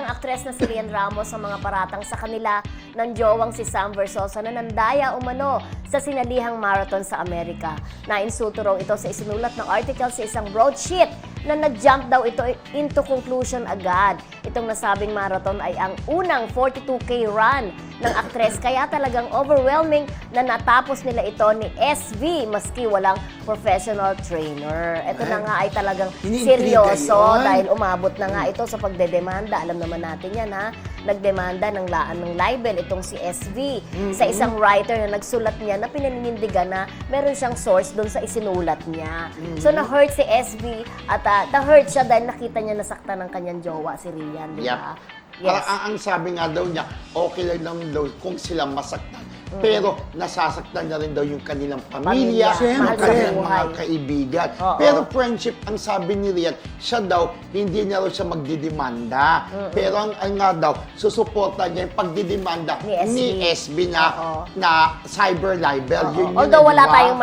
ang aktres na si Rian Ramos sa mga paratang sa kanila ng jowang si Sam Versosa na nandaya umano sa sinalihang marathon sa Amerika. Nainsulto raw ito sa isinulat ng article sa isang broadsheet na nag-jump daw ito into conclusion agad. Itong nasabing marathon ay ang unang 42K run ng aktres kaya talagang overwhelming na natapos nila ito ni SV maski walang professional trainer. Ito na nga ay talagang seryoso dahil umabot na nga ito sa pagdedemanda. Alam naman natin yan ha. Nagdemanda ng libel itong si SV sa isang writer na nagsulat niya na pinaninindigan na meron siyang source doon sa isinulat niya. So na-hurt si SV at na-hurt siya dahil nakita niya nasaktan ng kanyang jowa si Rian, di ba? Yes. Parang ang sabi nga daw niya, okay lang daw kung sila masaktan. Pero nasasaktan na rin daw yung kanilang pamilya, yung kanilang mga kaibigan. Pero friendship, ang sabi ni Rian, siya daw, hindi niya raw siya magdidemanda. Pero ang nga daw, susuporta niya yung pagdidemanda ni SB na cyber libel. Although wala tayong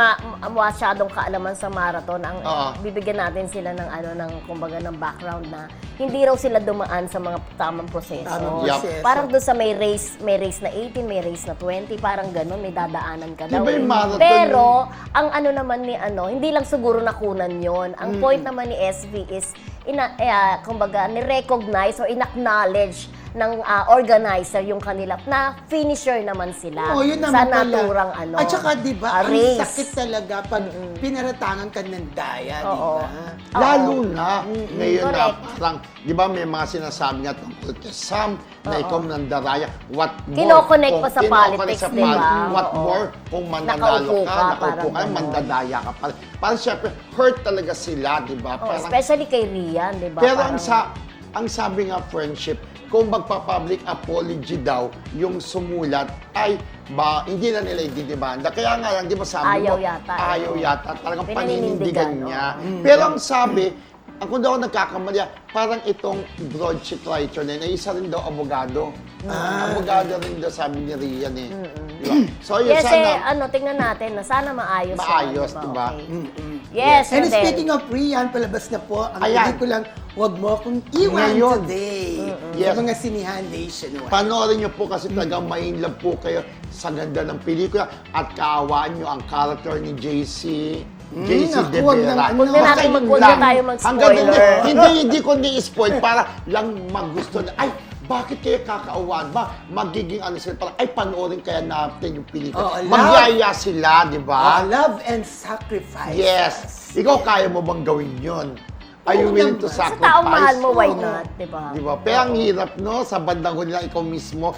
masyadong kaalaman sa marathon, ang bibigyan natin sila ng kumbaga ng background na hindi raw sila dumaan sa mga tamang proseso. Parang doon sa may race na 18, may race na 20, parang ganun, may dadaanan ka daw. Pero, ang naman ni hindi lang siguro nakunan yon. Ang point naman ni SV is, kumbaga, ni-recognize or in-acknowledge ng organizer yung kanila na finisher naman sila sa naturang At saka diba, ang race. sakit talaga pag pinaratangan ka ng daya, diba? Lalo na ngayon na parang, di ba may mga sinasabi nga tungkol kay Sam na ikaw nandaraya, what more? Kino-connect pa sa politics, di ba? What more kung mananalo nakaupo ka, mandadaya ka pa. Parang syempre, hurt talaga sila, di ba? Especially kay Rian, di ba? Pero ang sabi nga friendship, kung magpa-public apology daw yung sumulat, ay hindi na nila ididemanda. Kaya nga lang, di ba sabi mo, ayaw yata. Talagang paninindigan niya. Pero ang sabi, kung daw nagkakamali, parang itong broadsheet writer na isa rin daw abogado. Abogado rin daw sabi ni Rian eh. Diba? So yun, sana, tingnan natin na sana maayos. Maayos, diba? Yes. And speaking of Rian, palabas na po, ang pelikulang Huwag Mo Akong Iwan Today. Sa mga sinihan nationwide. Panoorin niyo po kasi talagang ma-inlove po kayo sa ganda ng pelikula at kaawaan niyo ang character ni JC De Vera. Huwag na tayo mag-spoiler. Hindi ko ni-spoil para lang magusto na, ay, bakit kaya kakaawan ba? Magiging sila parang, ay, panoorin kaya natin yung pelikula. Magyaya sila, di ba? Love and sacrifice. Yes. Ikaw, kaya mo bang gawin yun? Are you willing to sacrifice? Sa taong mahal mo, why not? Di ba? Pero ang hirap, no? Sa bandang huli lang ikaw mismo,